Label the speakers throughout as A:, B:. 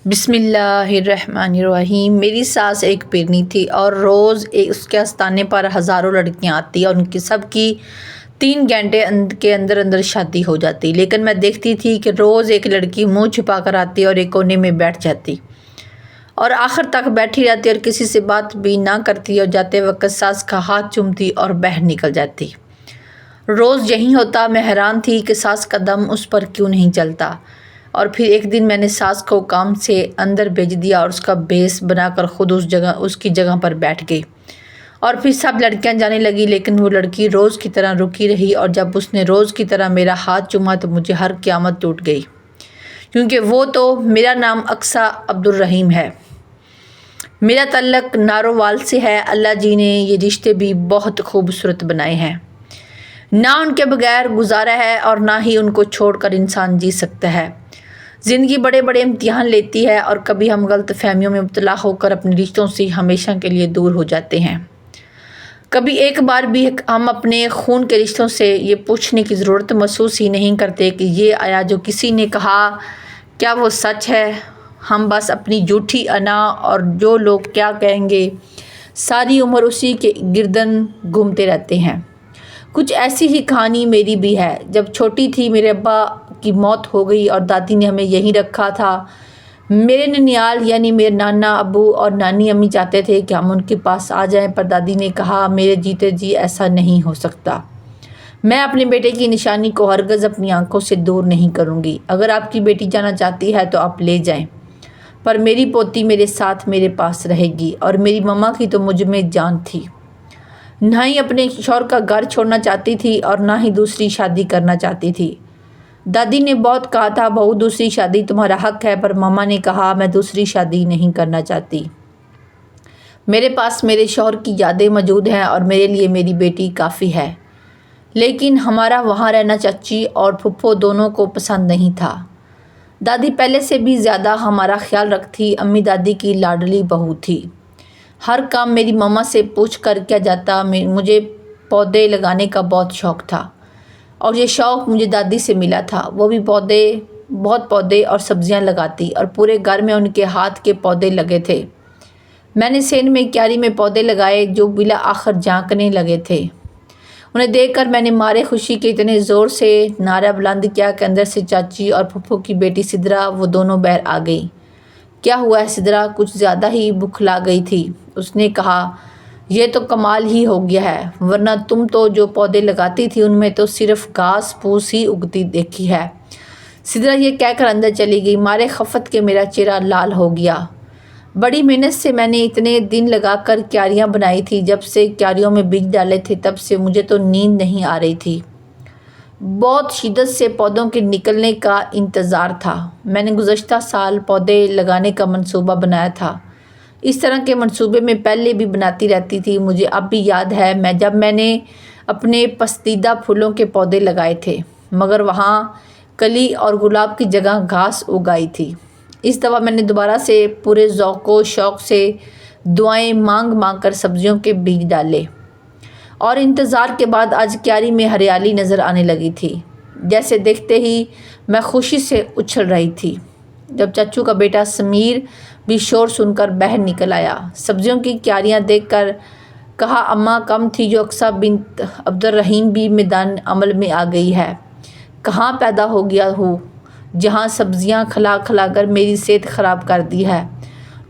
A: بسم اللہ الرحمن الرحیم۔ میری ساس ایک پیرنی تھی اور روز اس کے آستانے پر ہزاروں لڑکیاں آتی اور ان کی سب کی 3 گھنٹے کے اندر اندر شادی ہو جاتی، لیکن میں دیکھتی تھی کہ روز ایک لڑکی منہ چھپا کر آتی اور ایک کونے میں بیٹھ جاتی اور آخر تک بیٹھی رہتی اور کسی سے بات بھی نہ کرتی اور جاتے وقت ساس کا ہاتھ چومتی اور باہر نکل جاتی۔ روز یہی ہوتا۔ میں حیران تھی کہ ساس کا دم اس پر کیوں نہیں چلتا، اور پھر ایک دن میں نے ساس کو کام سے اندر بھیج دیا اور اس کا بھیس بنا کر خود اس کی جگہ پر بیٹھ گئی، اور پھر سب لڑکیاں جانے لگی، لیکن وہ لڑکی روز کی طرح رکی رہی، اور جب اس نے روز کی طرح میرا ہاتھ چوما تو مجھے ہر قیامت ٹوٹ گئی، کیونکہ وہ تو میرا نام اقصیٰ عبدالرحیم ہے، میرا تعلق نارووال سے ہے۔ اللہ جی نے یہ رشتے بھی بہت خوبصورت بنائے ہیں، نہ ان کے بغیر گزارا ہے اور نہ ہی ان کو چھوڑ کر انسان جی سکتا ہے۔ زندگی بڑے بڑے امتحان لیتی ہے اور کبھی ہم غلط فہمیوں میں مبتلا ہو کر اپنے رشتوں سے ہمیشہ کے لیے دور ہو جاتے ہیں۔ کبھی ایک بار بھی ہم اپنے خون کے رشتوں سے یہ پوچھنے کی ضرورت محسوس ہی نہیں کرتے کہ یہ آیا جو کسی نے کہا کیا وہ سچ ہے؟ ہم بس اپنی جھوٹی انا اور جو لوگ کیا کہیں گے ساری عمر اسی کے گردن گھومتے رہتے ہیں۔ کچھ ایسی ہی کہانی میری بھی ہے۔ جب چھوٹی تھی میرے ابا کی موت ہو گئی اور دادی نے ہمیں یہیں رکھا تھا۔ میرے ننیال یعنی میرے نانا ابو اور نانی امی چاہتے تھے کہ ہم ان کے پاس آ جائیں، پر دادی نے کہا میرے جیتے جی ایسا نہیں ہو سکتا، میں اپنے بیٹے کی نشانی کو ہرگز اپنی آنکھوں سے دور نہیں کروں گی، اگر آپ کی بیٹی جانا چاہتی ہے تو آپ لے جائیں، پر میری پوتی میرے ساتھ میرے پاس رہے گی۔ اور میری ماما کی تو مجھ میں جان تھی، نہ ہی اپنے شوہر کا گھر چھوڑنا چاہتی تھی اور نہ ہی دوسری شادی کرنا چاہتی تھی۔ دادی نے بہت کہا تھا بہو دوسری شادی تمہارا حق ہے، پر ماما نے کہا میں دوسری شادی نہیں کرنا چاہتی، میرے پاس میرے شوہر کی یادیں موجود ہیں اور میرے لیے میری بیٹی کافی ہے۔ لیکن ہمارا وہاں رہنا چچی اور پھپھو دونوں کو پسند نہیں تھا۔ دادی پہلے سے بھی زیادہ ہمارا خیال رکھتی، امی دادی کی لاڈلی بہو تھی، ہر کام میری ماما سے پوچھ کر کیا جاتا۔ مجھے پودے لگانے کا بہت شوق تھا اور یہ شوق مجھے دادی سے ملا تھا، وہ بھی بہت پودے اور سبزیاں لگاتی اور پورے گھر میں ان کے ہاتھ کے پودے لگے تھے۔ میں نے سین میں کیاری میں پودے لگائے جو بلا آخر جھانکنے لگے تھے، انہیں دیکھ کر میں نے مارے خوشی کے اتنے زور سے نعرہ بلند کیا کہ اندر سے چاچی اور پھپھو کی بیٹی سدرا وہ دونوں باہر آ گئی۔ کیا ہوا ہے سدرا؟ کچھ زیادہ ہی بکھلا گئی تھی۔ اس نے کہا یہ تو کمال ہی ہو گیا ہے، ورنہ تم تو جو پودے لگاتی تھی ان میں تو صرف گھاس پھوس ہی اگتی دیکھی ہے۔ سدرا یہ کہہ کر اندر چلی گئی۔ مارے خفت کے میرا چہرہ لال ہو گیا۔ بڑی محنت سے میں نے اتنے دن لگا کر کیاریاں بنائی تھی، جب سے کیاریوں میں بیج ڈالے تھے تب سے مجھے تو نیند نہیں آ رہی تھی، بہت شدت سے پودوں کے نکلنے کا انتظار تھا۔ میں نے گزشتہ سال پودے لگانے کا منصوبہ بنایا تھا، اس طرح کے منصوبے میں پہلے بھی بناتی رہتی تھی۔ مجھے اب بھی یاد ہے جب میں نے اپنے پسندیدہ پھولوں کے پودے لگائے تھے، مگر وہاں کلی اور گلاب کی جگہ گھاس اگائی تھی۔ اس دفعہ میں نے دوبارہ سے پورے ذوق و شوق سے دعائیں مانگ مانگ کر سبزیوں کے بیج ڈالے، اور انتظار کے بعد آج کیاری میں ہریالی نظر آنے لگی تھی، جیسے دیکھتے ہی میں خوشی سے اچھل رہی تھی۔ جب چچو کا بیٹا سمیر بھی شور سن کر باہر نکل آیا، سبزیوں کی کیاریاں دیکھ کر کہا اماں کم تھی جو اقصیٰ بنت عبدالرحیم بھی میدان عمل میں آ گئی ہے، کہاں پیدا ہو گیا ہوں جہاں سبزیاں کھلا کھلا کر میری صحت خراب کر دی ہے۔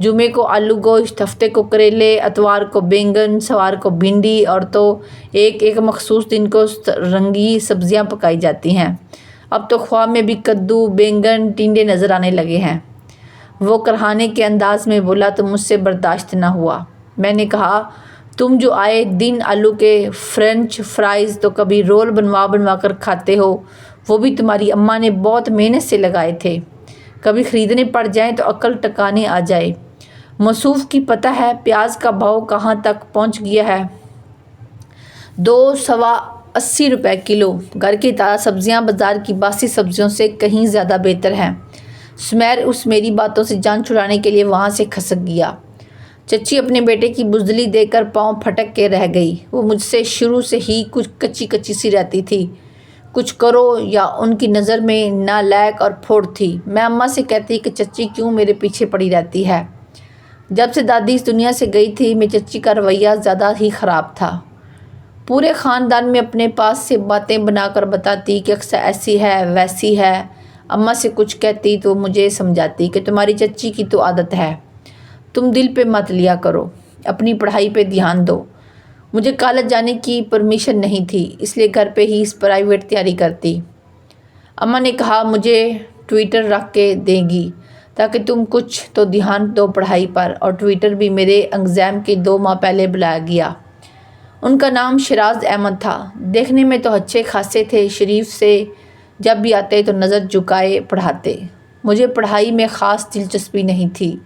A: جمعے کو آلو گوشت، ہفتے کو کریلے، اتوار کو بینگن، سوار کو بھنڈی، اور تو ایک مخصوص دن کو رنگی سبزیاں پکائی جاتی ہیں۔ اب تو خواب میں بھی کدو، بینگن، ٹنڈے نظر آنے لگے ہیں۔ وہ کراہنے کے انداز میں بولا تو مجھ سے برداشت نہ ہوا۔ میں نے کہا تم جو آئے دن آلو کے فرنچ فرائز تو کبھی رول بنوا کر کھاتے ہو، وہ بھی تمہاری اماں نے بہت محنت سے لگائے تھے، کبھی خریدنے پڑ جائیں تو عقل ٹکانے آ جائے۔ موصوف کی پتہ ہے پیاز کا بھاؤ کہاں تک پہنچ گیا ہے؟ 280 روپے کلو۔ گھر کی تازہ سبزیاں بازار کی باسی سبزیوں سے کہیں زیادہ بہتر ہیں۔ سمیر اس میری باتوں سے جان چھڑانے کے لیے وہاں سے کھسک گیا۔ چچی اپنے بیٹے کی بزدلی دیکھ کر پاؤں پھٹک کے رہ گئی۔ وہ مجھ سے شروع سے ہی کچھ کچی سی رہتی تھی، کچھ کرو یا ان کی نظر میں نالائق اور پھوڑ تھی۔ میں اماں سے کہتی کہ چچی کیوں میرے پیچھے پڑی رہتی ہے۔ جب سے دادی اس دنیا سے گئی تھی میں چچی کا رویہ زیادہ ہی خراب تھا۔ پورے خاندان میں اپنے پاس سے باتیں بنا کر بتاتی کہ اکثر ایسی ہے ویسی ہے۔ اماں سے کچھ کہتی تو مجھے سمجھاتی کہ تمہاری چچی کی تو عادت ہے، تم دل پہ مت لیا کرو، اپنی پڑھائی پہ دھیان دو۔ مجھے کالج جانے کی پرمیشن نہیں تھی، اس لیے گھر پہ ہی پرائیویٹ تیاری کرتی۔ اماں نے کہا مجھے ٹیوٹر رکھ کے دے گی تاکہ تم کچھ تو دھیان دو پڑھائی پر، اور ٹیوٹر بھی میرے ایگزام کے 2 ماہ پہلے بلایا گیا۔ ان کا نام شیراز احمد تھا، دیکھنے میں تو اچھے خاصے تھے، شریف سے جب بھی آتے تو نظر جھکائے پڑھاتے۔ مجھے پڑھائی میں خاص دلچسپی نہیں تھی،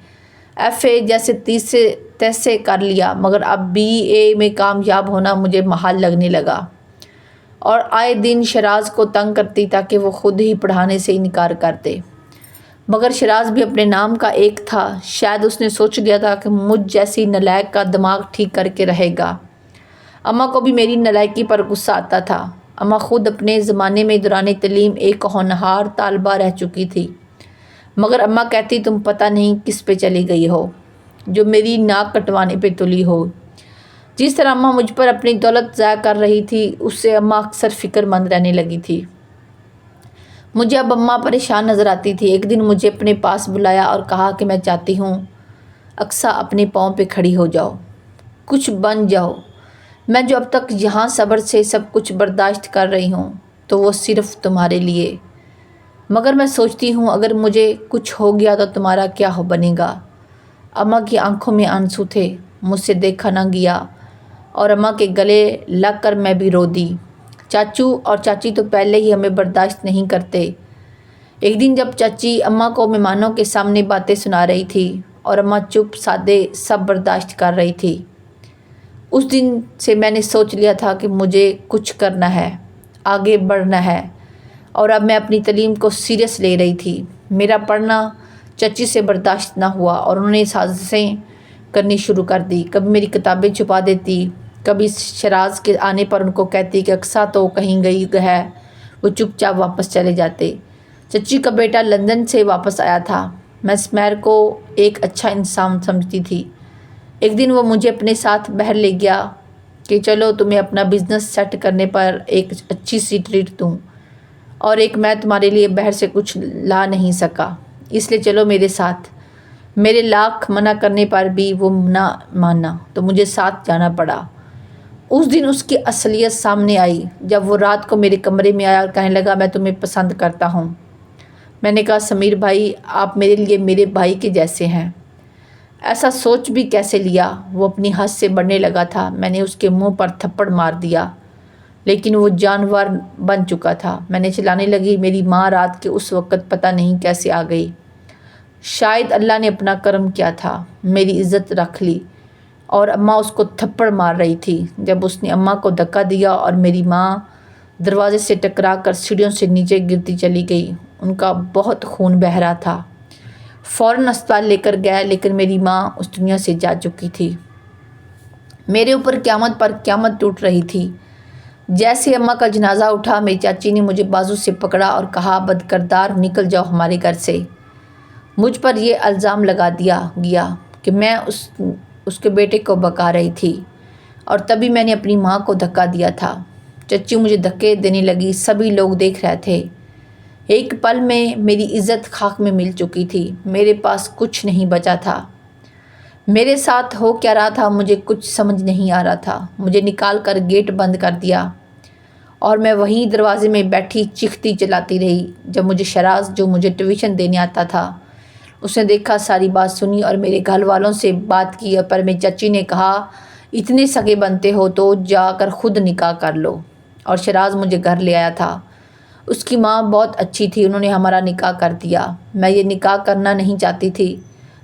A: ایف اے جیسے تیسے کر لیا، مگر اب بی اے میں کامیاب ہونا مجھے محال لگنے لگا، اور آئے دن شیراز کو تنگ کرتی تاکہ وہ خود ہی پڑھانے سے انکار کر دے۔ مگر شیراز بھی اپنے نام کا ایک تھا، شاید اس نے سوچ لیا تھا کہ مجھ جیسی نالائق کا دماغ ٹھیک کر کے رہے گا۔ اماں کو بھی میری نالائکی پر غصہ آتا تھا۔ اماں خود اپنے زمانے میں دوران تعلیم ایک ہونہار طالبہ رہ چکی تھی، مگر اماں کہتی تم پتہ نہیں کس پہ چلی گئی ہو جو میری ناک کٹوانے پہ تلی ہو۔ جس طرح اماں مجھ پر اپنی دولت ضائع کر رہی تھی اس سے اماں اکثر فکر مند رہنے لگی تھی۔ مجھے اب اماں پریشان نظر آتی تھی۔ ایک دن مجھے اپنے پاس بلایا اور کہا کہ میں چاہتی ہوں اقصیٰ اپنے پاؤں پہ کھڑی ہو جاؤ، کچھ بن جاؤ۔ میں جو اب تک یہاں صبر سے سب کچھ برداشت کر رہی ہوں تو وہ صرف تمہارے لیے، مگر میں سوچتی ہوں اگر مجھے کچھ ہو گیا تو تمہارا کیا بنے گا۔ اماں کی آنکھوں میں آنسو تھے، مجھ سے دیکھا نہ گیا، اور اماں کے گلے لگ کر میں بھی رو دی۔ چاچو اور چاچی تو پہلے ہی ہمیں برداشت نہیں کرتے۔ ایک دن جب چاچی اماں کو مہمانوں کے سامنے باتیں سنا رہی تھی اور اماں چپ سادے سب برداشت کر رہی تھی، اس دن سے میں نے سوچ لیا تھا کہ مجھے کچھ کرنا ہے، آگے بڑھنا ہے، اور اب میں اپنی تعلیم کو سیریس لے رہی تھی۔ میرا پڑھنا چچی سے برداشت نہ ہوا اور انہوں نے سازشیں کرنی شروع کر دی۔ کبھی میری کتابیں چھپا دیتی، کبھی شیراز کے آنے پر ان کو کہتی کہ اقصیٰ تو کہیں گئی ہے، وہ چپ چاپ واپس چلے جاتے۔ چچی کا بیٹا لندن سے واپس آیا تھا، میں اسمیر کو ایک اچھا انسان سمجھتی تھی۔ ایک دن وہ مجھے اپنے ساتھ باہر لے گیا کہ چلو تمہیں اپنا بزنس سیٹ کرنے پر ایک اچھی سی ٹریٹ دوں، اور ایک میں تمہارے لیے باہر سے کچھ لا نہیں سکا، اس لیے چلو میرے ساتھ۔ میرے لاکھ منع کرنے پر بھی وہ نہ مانا تو مجھے ساتھ جانا پڑا۔ اس دن اس کی اصلیت سامنے آئی جب وہ رات کو میرے کمرے میں آیا اور کہنے لگا میں تمہیں پسند کرتا ہوں۔ میں نے کہا سمیر بھائی آپ میرے لیے میرے بھائی کے جیسے ہیں، ایسا سوچ بھی کیسے لیا؟ وہ اپنی حد سے بڑھنے لگا تھا۔ میں نے اس کے منہ پر تھپڑ مار دیا، لیکن وہ جانور بن چکا تھا۔ میں نے چلانے لگی میری ماں رات کے اس وقت پتہ نہیں کیسے آ گئی، شاید اللہ نے اپنا کرم کیا تھا، میری عزت رکھ لی۔ اور اماں اس کو تھپڑ مار رہی تھی جب اس نے اماں کو دھکا دیا اور میری ماں دروازے سے ٹکرا کر سیڑھیوں سے نیچے گرتی چلی گئی۔ ان کا بہت خون بہہ رہا تھا، فوراً اسپتال لے کر گیا، لیکن میری ماں اس دنیا سے جا چکی تھی۔ میرے اوپر قیامت پر قیامت ٹوٹ رہی تھی۔ جیسے اماں کا جنازہ اٹھا میری چاچی نے مجھے بازو سے پکڑا اور کہا بدکردار نکل جاؤ ہمارے گھر سے۔ مجھ پر یہ الزام لگا دیا گیا کہ میں اس کے بیٹے کو بکا رہی تھی، اور تبھی میں نے اپنی ماں کو دھکا دیا تھا۔ چچی مجھے دھکے دینے لگی، سبھی لوگ دیکھ رہے تھے۔ ایک پل میں میری عزت خاک میں مل چکی تھی، میرے پاس کچھ نہیں بچا تھا۔ میرے ساتھ ہو کیا رہا تھا مجھے کچھ سمجھ نہیں آ رہا تھا۔ مجھے نکال کر گیٹ بند کر دیا اور میں وہیں دروازے میں بیٹھی چیختی چلاتی رہی۔ جب مجھے شیراز جو مجھے ٹیوشن دینے آتا تھا اس نے دیکھا، ساری بات سنی اور میرے گھر والوں سے بات کی، پر میری چچی نے کہا اتنے سگے بنتے ہو تو جا کر خود نکاح کر لو، اور شیراز مجھے گھر لے آیا تھا۔ اس کی ماں بہت اچھی تھی، انہوں نے ہمارا نکاح کر دیا۔ میں یہ نکاح کرنا نہیں چاہتی تھی،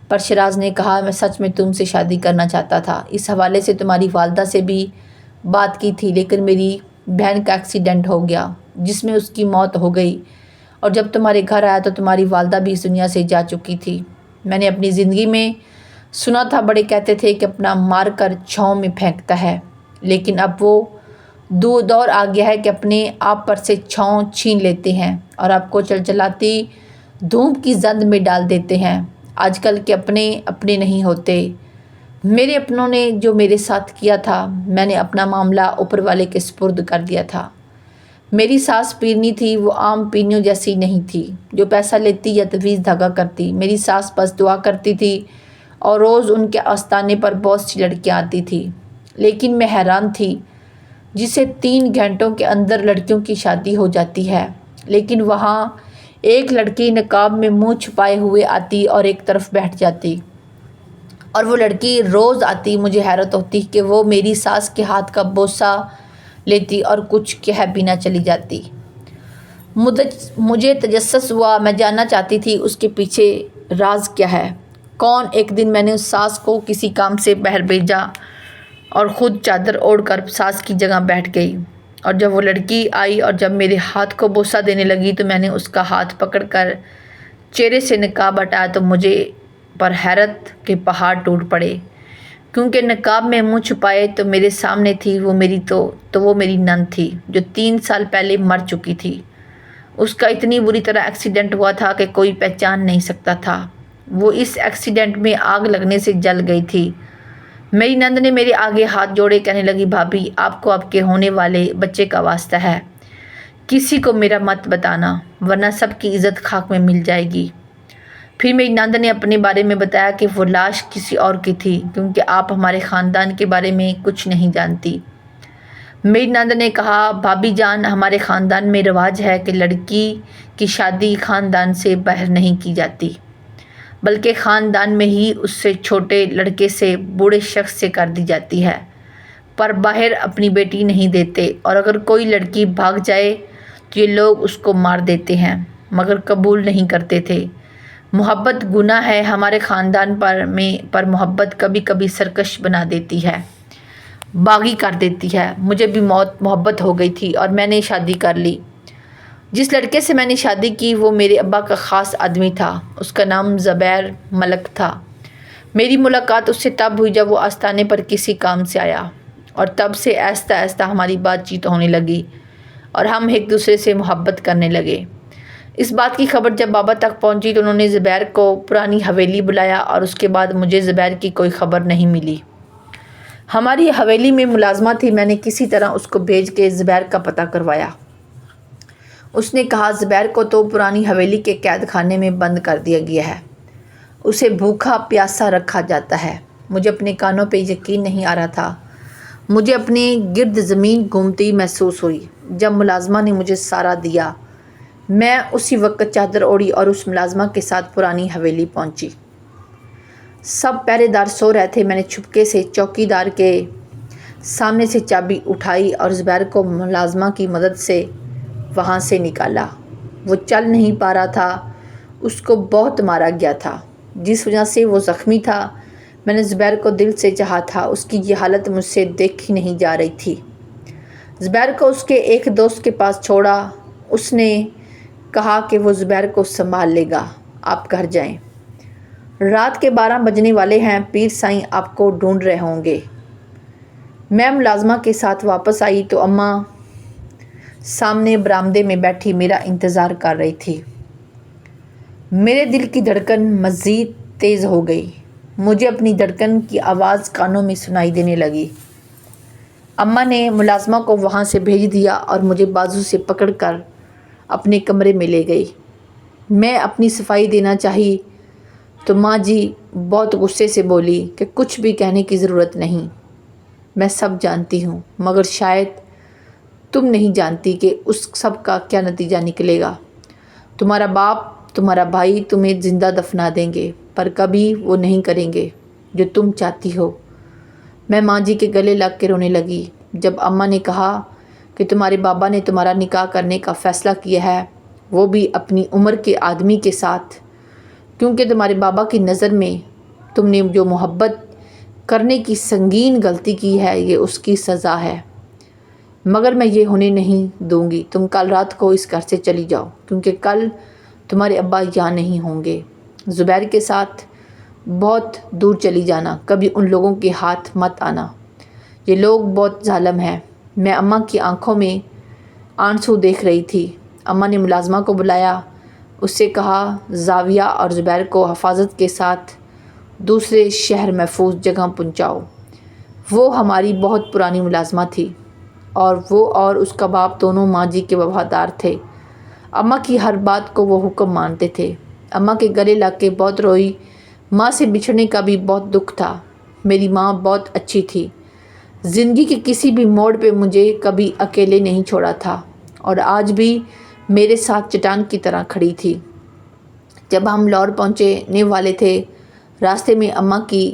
A: پر شیراز نے کہا میں سچ میں تم سے شادی کرنا چاہتا تھا، اس حوالے سے تمہاری والدہ سے بھی بات کی تھی، لیکن میری بہن کا ایکسیڈنٹ ہو گیا جس میں اس کی موت ہو گئی، اور جب تمہارے گھر آیا تو تمہاری والدہ بھی اس دنیا سے جا چکی تھی۔ میں نے اپنی زندگی میں سنا تھا بڑے کہتے تھے کہ اپنا مار کر چھاؤں میں پھینکتا ہے، لیکن اب وہ دور آ گیا ہے کہ اپنے آپ پر سے چھاؤں چھین لیتے ہیں اور آپ کو چلچلاتی دھوپ کی زند میں ڈال دیتے ہیں۔ آج کل کے اپنے نہیں ہوتے۔ میرے اپنوں نے جو میرے ساتھ کیا تھا، میں نے اپنا معاملہ اوپر والے کے سپرد کر دیا تھا۔ میری ساس پیرنی تھی، وہ عام پیرنیوں جیسی نہیں تھی جو پیسہ لیتی یا تویز دھاگا کرتی۔ میری ساس بس دعا کرتی تھی اور روز ان کے آستانے پر بہت سی لڑکیاں آتی تھیں، لیکن میں حیران تھی جسے 3 گھنٹوں کے اندر لڑکیوں کی شادی ہو جاتی ہے، لیکن وہاں ایک لڑکی نقاب میں منہ چھپائے ہوئے آتی اور ایک طرف بیٹھ جاتی، اور وہ لڑکی روز آتی۔ مجھے حیرت ہوتی کہ وہ میری ساس کے ہاتھ کا بوسہ لیتی اور کچھ کہہ بھی نہ چلی جاتی۔ مجھے تجسس ہوا، میں جاننا چاہتی تھی اس کے پیچھے راز کیا ہے، کون۔ ایک دن میں نے اس ساس کو کسی کام سے باہر بھیجا اور خود چادر اوڑھ کر ساس کی جگہ بیٹھ گئی، اور جب وہ لڑکی آئی اور جب میرے ہاتھ کو بوسہ دینے لگی تو میں نے اس کا ہاتھ پکڑ کر چہرے سے نقاب ہٹایا تو مجھے پر حیرت کے پہاڑ ٹوٹ پڑے، کیونکہ نقاب میں منہ چھپائے تو میرے سامنے تھی وہ میری نند تھی جو 3 سال پہلے مر چکی تھی۔ اس کا اتنی بری طرح ایکسیڈنٹ ہوا تھا کہ کوئی پہچان نہیں سکتا تھا۔ وہ اس ایکسیڈنٹ میں آگ لگنے سے جل گئی تھی۔ میری نند نے میرے آگے ہاتھ جوڑے کہنے لگی، بھابھی آپ کو آپ کے ہونے والے بچے کا واسطہ ہے، کسی کو میرا مت بتانا ورنہ سب کی عزت خاک میں مل جائے گی۔ پھر میری نند نے اپنے بارے میں بتایا کہ وہ لاش کسی اور کی تھی، کیونکہ آپ ہمارے خاندان کے بارے میں کچھ نہیں جانتی۔ میری نند نے کہا، بھابھی جان، ہمارے خاندان میں رواج ہے کہ لڑکی کی شادی خاندان سے باہر نہیں کی جاتی، بلکہ خاندان میں ہی اس سے چھوٹے لڑکے سے بوڑھے شخص سے کر دی جاتی ہے، پر باہر اپنی بیٹی نہیں دیتے، اور اگر کوئی لڑکی بھاگ جائے تو یہ لوگ اس کو مار دیتے ہیں، مگر قبول نہیں کرتے تھے۔ محبت گناہ ہے ہمارے خاندان پر محبت کبھی کبھی سرکش بنا دیتی ہے، باغی کر دیتی ہے۔ مجھے بھی محبت ہو گئی تھی اور میں نے شادی کر لی۔ جس لڑکے سے میں نے شادی کی وہ میرے ابا کا خاص آدمی تھا، اس کا نام زبیر ملک تھا۔ میری ملاقات اس سے تب ہوئی جب وہ آستانے پر کسی کام سے آیا، اور تب سے آہستہ آہستہ ہماری بات چیت ہونے لگی اور ہم ایک دوسرے سے محبت کرنے لگے۔ اس بات کی خبر جب بابا تک پہنچی تو انہوں نے زبیر کو پرانی حویلی بلایا، اور اس کے بعد مجھے زبیر کی کوئی خبر نہیں ملی۔ ہماری حویلی میں ملازمہ تھی، میں نے کسی طرح اس کو بھیج کے زبیر کا پتہ کروایا۔ اس نے کہا، زبیر کو تو پرانی حویلی کے قید خانے میں بند کر دیا گیا ہے، اسے بھوکا پیاسا رکھا جاتا ہے۔ مجھے اپنے کانوں پہ یقین نہیں آ رہا تھا، مجھے اپنے گرد زمین گھومتی محسوس ہوئی۔ جب ملازمہ نے مجھے سہارا دیا، میں اسی وقت چادر اوڑھی اور اس ملازمہ کے ساتھ پرانی حویلی پہنچی۔ سب پہرے دار سو رہے تھے۔ میں نے چھپکے سے چوکی دار کے سامنے سے چابی اٹھائی اور زبیر کو ملازمہ کی مدد سے وہاں سے نکالا۔ وہ چل نہیں پا رہا تھا، اس کو بہت مارا گیا تھا، جس وجہ سے وہ زخمی تھا۔ میں نے زبیر کو دل سے چاہا تھا، اس کی یہ حالت مجھ سے دیکھی نہیں جا رہی تھی۔ زبیر کو اس کے ایک دوست کے پاس چھوڑا، اس نے کہا کہ وہ زبیر کو سنبھال لے گا، آپ گھر جائیں، رات کے 12 بجنے والے ہیں، پیر سائیں آپ کو ڈھونڈ رہے ہوں گے۔ میں ملازمہ کے ساتھ واپس آئی تو اماں سامنے برآمدے میں بیٹھی میرا انتظار کر رہی تھی۔ میرے دل کی دھڑکن مزید تیز ہو گئی، مجھے اپنی دھڑکن کی آواز کانوں میں سنائی دینے لگی۔ اماں نے ملازمہ کو وہاں سے بھیج دیا اور مجھے بازو سے پکڑ کر اپنے کمرے میں لے گئی۔ میں اپنی صفائی دینا چاہی تو ماں جی بہت غصے سے بولی کہ کچھ بھی کہنے کی ضرورت نہیں، میں سب جانتی ہوں، مگر شاید تم نہیں جانتی کہ اس سب کا کیا نتیجہ نکلے گا۔ تمہارا باپ، تمہارا بھائی تمہیں زندہ دفنا دیں گے، پر کبھی وہ نہیں کریں گے جو تم چاہتی ہو۔ میں ماں جی کے گلے لگ کے رونے لگی۔ جب اماں نے کہا کہ تمہارے بابا نے تمہارا نکاح کرنے کا فیصلہ کیا ہے، وہ بھی اپنی عمر کے آدمی کے ساتھ، کیونکہ تمہارے بابا کی نظر میں تم نے جو محبت کرنے کی سنگین غلطی کی ہے، یہ اس کی سزا ہے، مگر میں یہ ہونے نہیں دوں گی۔ تم کل رات کو اس گھر سے چلی جاؤ، کیونکہ کل تمہارے ابا یہاں نہیں ہوں گے۔ زبیر کے ساتھ بہت دور چلی جانا، کبھی ان لوگوں کے ہاتھ مت آنا، یہ لوگ بہت ظالم ہیں۔ میں اماں کی آنکھوں میں آنسو دیکھ رہی تھی۔ اماں نے ملازمہ کو بلایا، اس سے کہا زاویہ اور زبیر کو حفاظت کے ساتھ دوسرے شہر محفوظ جگہ پہنچاؤ۔ وہ ہماری بہت پرانی ملازمہ تھی اور وہ اور اس کا باپ دونوں ماں جی کے وفادار تھے۔ اماں کی ہر بات کو وہ حکم مانتے تھے۔ اماں کے گلے لگ کے بہت روئی۔ ماں سے بچھڑنے کا بھی بہت دکھ تھا۔ میری ماں بہت اچھی تھی، زندگی کے کسی بھی موڑ پہ مجھے کبھی اکیلے نہیں چھوڑا تھا اور آج بھی میرے ساتھ چٹان کی طرح کھڑی تھی۔ جب ہم لاہور پہنچنے والے تھے، راستے میں اماں کی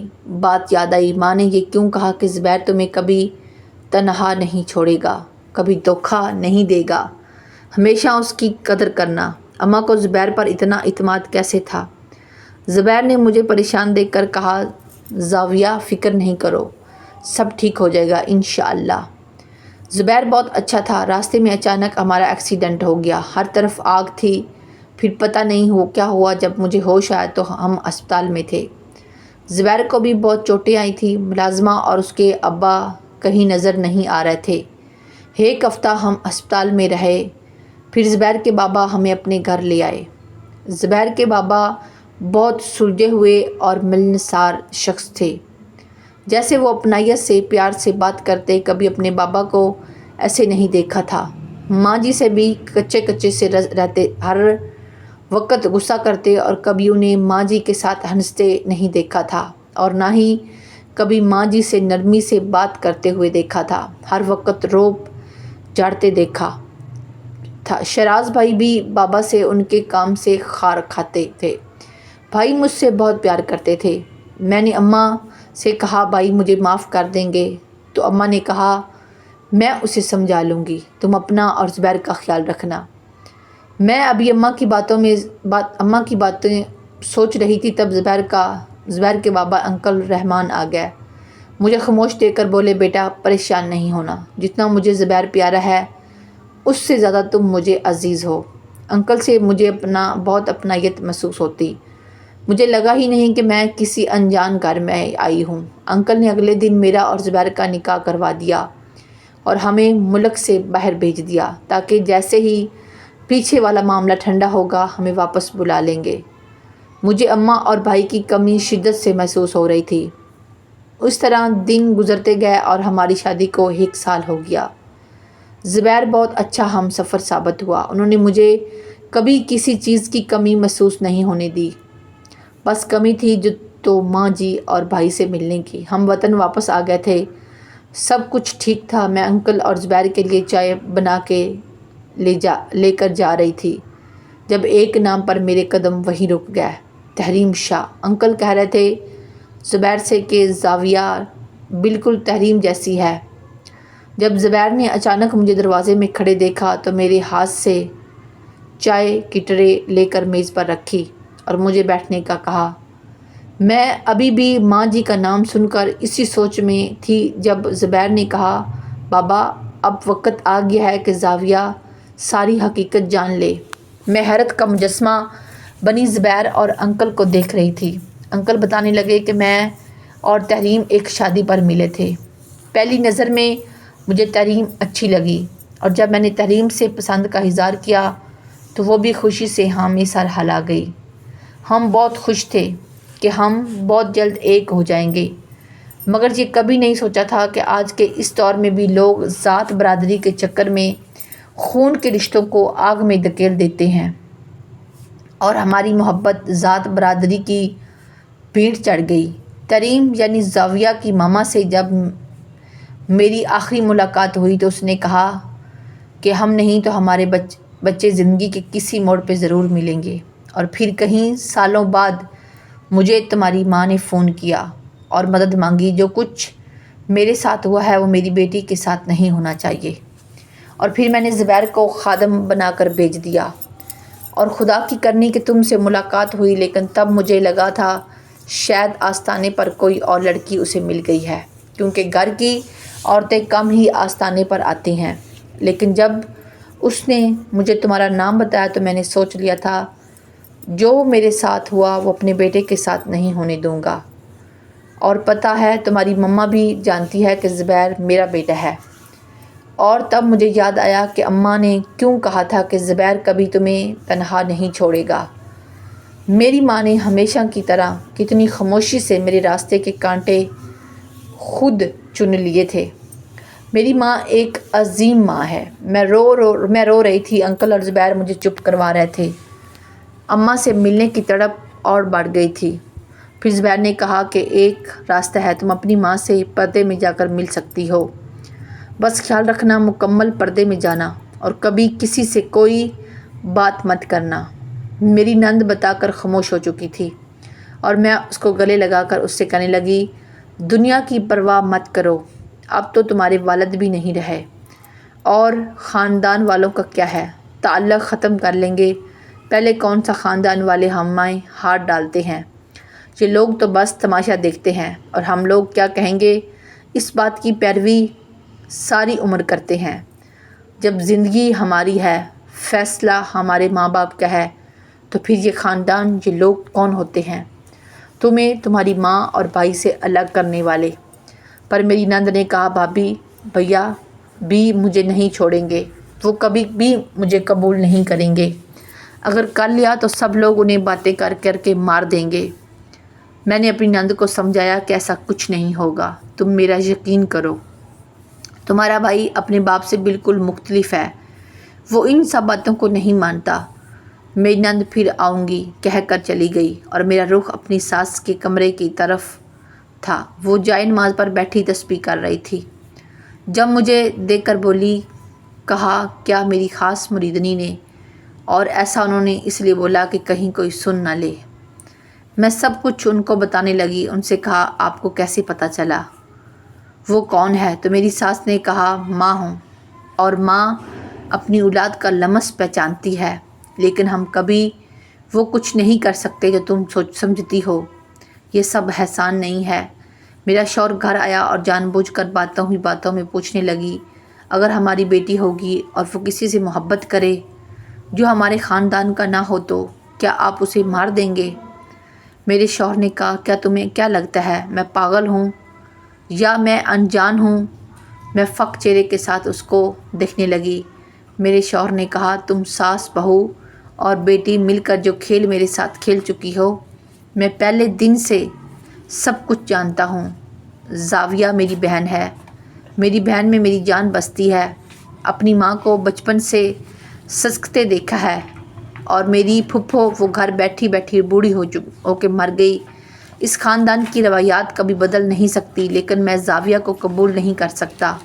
A: بات یاد آئی۔ ماں نے یہ کیوں کہا کہ زبیر تمہیں کبھی تنہا نہیں چھوڑے گا، کبھی دھوکہ نہیں دے گا، ہمیشہ اس کی قدر کرنا۔ اماں کو زبیر پر اتنا اعتماد کیسے تھا؟ زبیر نے مجھے پریشان دیکھ کر کہا زاویہ فکر نہیں کرو، سب ٹھیک ہو جائے گا انشاءاللہ۔ زبیر بہت اچھا تھا۔ راستے میں اچانک ہمارا ایکسیڈنٹ ہو گیا، ہر طرف آگ تھی۔ پھر پتہ نہیں کیا ہوا، جب مجھے ہوش آیا تو ہم اسپتال میں تھے۔ زبیر کو بھی بہت چوٹیں آئی تھیں۔ ملازمہ اور اس کے ابا کہیں نظر نہیں آ رہے تھے۔ ایک ہفتہ ہم اسپتال میں رہے، پھر زبیر کے بابا ہمیں اپنے گھر لے آئے۔ زبیر کے بابا بہت سلجھے ہوئے اور ملنسار شخص تھے، جیسے وہ اپنائیت سے پیار سے بات کرتے۔ کبھی اپنے بابا کو ایسے نہیں دیکھا تھا۔ ماں جی سے بھی کچے کچے سے رہتے، ہر وقت غصہ کرتے، اور کبھی انہیں ماں جی کے ساتھ ہنستے نہیں دیکھا تھا اور نہ ہی کبھی ماں جی سے نرمی سے بات کرتے ہوئے دیکھا تھا۔ ہر وقت روب جھاڑتے دیکھا تھا۔ شراز بھائی بھی بابا سے ان کے کام سے خار کھاتے تھے۔ بھائی مجھ سے بہت پیار کرتے تھے۔ میں نے اماں سے کہا بھائی مجھے معاف کر دیں گے؟ تو اماں نے کہا میں اسے سمجھا لوں گی، تم اپنا اور زبیر کا خیال رکھنا۔ میں ابھی اماں کی باتیں سوچ رہی تھی، تب زبیر کے بابا انکل رحمان آ گئے۔ مجھے خاموش دیکھ کر بولے بیٹا پریشان نہیں ہونا، جتنا مجھے زبیر پیارا ہے اس سے زیادہ تم مجھے عزیز ہو۔ انکل سے مجھے بہت اپنائیت محسوس ہوتی۔ مجھے لگا ہی نہیں کہ میں کسی انجان گھر میں آئی ہوں۔ انکل نے اگلے دن میرا اور زبیر کا نکاح کروا دیا اور ہمیں ملک سے باہر بھیج دیا، تاکہ جیسے ہی پیچھے والا معاملہ ٹھنڈا ہوگا ہمیں واپس بلا لیں گے۔ مجھے اماں اور بھائی کی کمی شدت سے محسوس ہو رہی تھی۔ اس طرح دن گزرتے گئے اور ہماری شادی کو 1 سال ہو گیا۔ زبیر بہت اچھا ہم سفر ثابت ہوا۔ انہوں نے مجھے کبھی کسی چیز کی کمی محسوس نہیں ہونے دی۔ بس کمی تھی تو ماں جی اور بھائی سے ملنے کی۔ ہم وطن واپس آ گئے تھے، سب کچھ ٹھیک تھا۔ میں انکل اور زبیر کے لیے چائے بنا کے لے کر جا رہی تھی، جب ایک نام پر میرے قدم وہیں رک گئے، تحریم شاہ۔ انکل کہہ رہے تھے زبیر سے کہ زاویہ بالکل تحریم جیسی ہے۔ جب زبیر نے اچانک مجھے دروازے میں کھڑے دیکھا تو میرے ہاتھ سے چائے کی ٹرے لے کر میز پر رکھی اور مجھے بیٹھنے کا کہا۔ میں ابھی بھی ماں جی کا نام سن کر اسی سوچ میں تھی جب زبیر نے کہا بابا اب وقت آ گیا ہے کہ زاویہ ساری حقیقت جان لے۔ میں حیرت کا مجسمہ بنی زبیر اور انکل کو دیکھ رہی تھی۔ انکل بتانے لگے کہ میں اور تحریم ایک شادی پر ملے تھے۔ پہلی نظر میں مجھے تحریم اچھی لگی اور جب میں نے تحریم سے پسند کا اظہار کیا تو وہ بھی خوشی سے حامی سر ہلا گئی۔ ہم بہت خوش تھے کہ ہم بہت جلد ایک ہو جائیں گے، مگر یہ کبھی نہیں سوچا تھا کہ آج کے اس دور میں بھی لوگ ذات برادری کے چکر میں خون کے رشتوں کو آگ میں دھکیل دیتے ہیں، اور ہماری محبت ذات برادری کی بھیڑ چڑھ گئی۔ تحریم یعنی زاویہ کی ماما سے جب میری آخری ملاقات ہوئی تو اس نے کہا کہ ہم نہیں تو ہمارے بچے زندگی کے کسی موڑ پہ ضرور ملیں گے۔ اور پھر کئی سالوں بعد مجھے تمہاری ماں نے فون کیا اور مدد مانگی۔ جو کچھ میرے ساتھ ہوا ہے وہ میری بیٹی کے ساتھ نہیں ہونا چاہیے۔ اور پھر میں نے زبیر کو خادم بنا کر بھیج دیا، اور خدا کی کرنی کہ تم سے ملاقات ہوئی، لیکن تب مجھے لگا تھا شاید آستانے پر کوئی اور لڑکی اسے مل گئی ہے، کیونکہ گھر کی عورتیں کم ہی آستانے پر آتی ہیں۔ لیکن جب اس نے مجھے تمہارا نام بتایا تو میں نے سوچ لیا تھا جو میرے ساتھ ہوا وہ اپنے بیٹے کے ساتھ نہیں ہونے دوں گا، اور پتہ ہے تمہاری مما بھی جانتی ہے کہ زبیر میرا بیٹا ہے۔ اور تب مجھے یاد آیا کہ اماں نے کیوں کہا تھا کہ زبیر کبھی تمہیں تنہا نہیں چھوڑے گا۔ میری ماں نے ہمیشہ کی طرح کتنی خاموشی سے میرے راستے کے کانٹے خود چن لیے تھے۔ میری ماں ایک عظیم ماں ہے۔ میں رو رہی تھی، انکل اور زبیر مجھے چپ کروا رہے تھے۔ اماں سے ملنے کی تڑپ اور بڑھ گئی تھی۔ پھر زبیر نے کہا کہ ایک راستہ ہے، تم اپنی ماں سے پردے میں جا کر مل سکتی ہو، بس خیال رکھنا مکمل پردے میں جانا اور کبھی کسی سے کوئی بات مت کرنا۔ میری نند بتا کر خاموش ہو چکی تھی اور میں اس کو گلے لگا کر اس سے کہنے لگی، دنیا کی پرواہ مت کرو، اب تو تمہارے والد بھی نہیں رہے، اور خاندان والوں کا کیا ہے، تعلق ختم کر لیں گے، پہلے کون سا خاندان والے ہمیں ہاتھ ڈالتے ہیں، یہ لوگ تو بس تماشا دیکھتے ہیں، اور ہم لوگ کیا کہیں گے اس بات کی پیروی ساری عمر کرتے ہیں۔ جب زندگی ہماری ہے، فیصلہ ہمارے ماں باپ کا ہے، تو پھر یہ خاندان، یہ لوگ کون ہوتے ہیں تمہیں تمہاری ماں اور بھائی سے الگ کرنے والے؟ پر میری نند نے کہا، بھابھی بھیا بھی مجھے نہیں چھوڑیں گے، وہ کبھی بھی مجھے قبول نہیں کریں گے، اگر کر لیا تو سب لوگ انہیں باتیں کر کر کے مار دیں گے۔ میں نے اپنی نند کو سمجھایا کہ ایسا کچھ نہیں ہوگا، تم میرا یقین کرو، تمہارا بھائی اپنے باپ سے بالکل مختلف ہے، وہ ان سب باتوں کو نہیں مانتا۔ میری نند پھر آؤں گی کہہ کر چلی گئی اور میرا رخ اپنی ساس کے کمرے کی طرف تھا۔ وہ جائے نماز پر بیٹھی تسبیح کر رہی تھی۔ جب مجھے دیکھ کر بولی، کہا کیا میری خاص مریدنی نے، اور ایسا انہوں نے اس لیے بولا کہ کہیں کوئی سن نہ لے۔ میں سب کچھ ان کو بتانے لگی، ان سے کہا آپ کو کیسے پتہ چلا، وہ کون ہے؟ تو میری ساس نے کہا ماں ہوں، اور ماں اپنی اولاد کا لمس پہچانتی ہے، لیکن ہم کبھی وہ کچھ نہیں کر سکتے جو تم سمجھتی ہو، یہ سب احسان نہیں ہے۔ میرا شوہر گھر آیا اور جان بوجھ کر باتوں میں پوچھنے لگی، اگر ہماری بیٹی ہوگی اور وہ کسی سے محبت کرے جو ہمارے خاندان کا نہ ہو تو کیا آپ اسے مار دیں گے؟ میرے شوہر نے کہا، کیا تمہیں کیا لگتا ہے میں پاگل ہوں یا میں انجان ہوں؟ میں فق چہرے کے ساتھ اس کو دیکھنے لگی۔ میرے شوہر نے کہا، تم ساس بہو اور بیٹی مل کر جو کھیل میرے ساتھ کھیل چکی ہو، میں پہلے دن سے سب کچھ جانتا ہوں۔ زاویہ میری بہن ہے، میری بہن میں میری جان بستی ہے، اپنی ماں کو بچپن سے سسکتے دیکھا ہے، اور میری پھپھو وہ گھر بیٹھی بیٹھی بوڑھی ہو کے مر گئی۔ اس خاندان کی روایات کبھی بدل نہیں سکتی، لیکن میں زاویہ کو قبول نہیں کر سکتا۔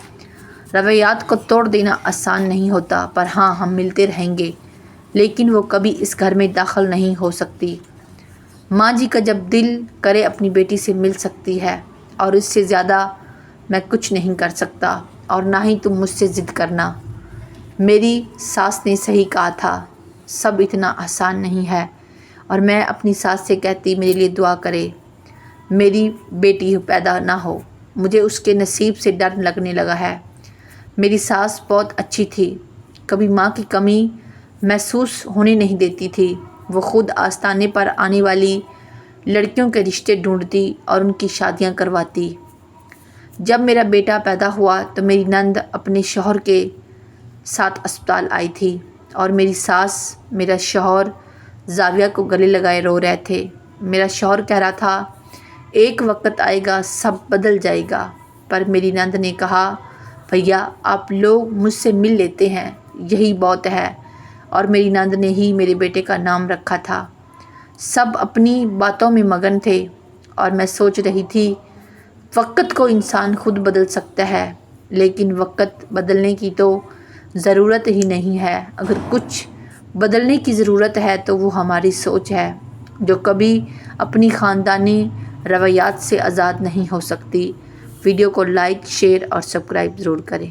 A: روایات کو توڑ دینا آسان نہیں ہوتا، پر ہاں ہم ملتے رہیں گے، لیکن وہ کبھی اس گھر میں داخل نہیں ہو سکتی۔ ماں جی کا جب دل کرے اپنی بیٹی سے مل سکتی ہے، اور اس سے زیادہ میں کچھ نہیں کر سکتا، اور نہ ہی تم مجھ سے ضد کرنا۔ میری ساس نے صحیح کہا تھا، سب اتنا آسان نہیں ہے، اور میں اپنی ساس سے کہتی میرے لیے دعا کرے، میری بیٹی پیدا نہ ہو، مجھے اس کے نصیب سے ڈر لگنے لگا ہے۔ میری ساس بہت اچھی تھی، کبھی ماں کی کمی محسوس ہونے نہیں دیتی تھی۔ وہ خود آستانے پر آنے والی لڑکیوں کے رشتے ڈھونڈتی اور ان کی شادیاں کرواتی۔ جب میرا بیٹا پیدا ہوا تو میری نند اپنے شوہر کے ساتھ اسپتال آئی تھی، اور میری ساس، میرا شوہر زاویہ کو گلے لگائے رو رہے تھے۔ میرا شوہر کہہ رہا تھا، ایک وقت آئے گا سب بدل جائے گا، پر میری نند نے کہا، بھیا آپ لوگ مجھ سے مل لیتے ہیں، یہی بہت ہے، اور میری نند نے ہی میرے بیٹے کا نام رکھا تھا۔ سب اپنی باتوں میں مگن تھے، اور میں سوچ رہی تھی، وقت کو انسان خود بدل سکتا ہے، لیکن وقت بدلنے کی تو ضرورت ہی نہیں ہے۔ اگر کچھ بدلنے کی ضرورت ہے تو وہ ہماری سوچ ہے، جو کبھی اپنی خاندانی روایات سے آزاد نہیں ہو سکتی۔ ویڈیو کو لائک، شیئر اور سبسکرائب ضرور کریں۔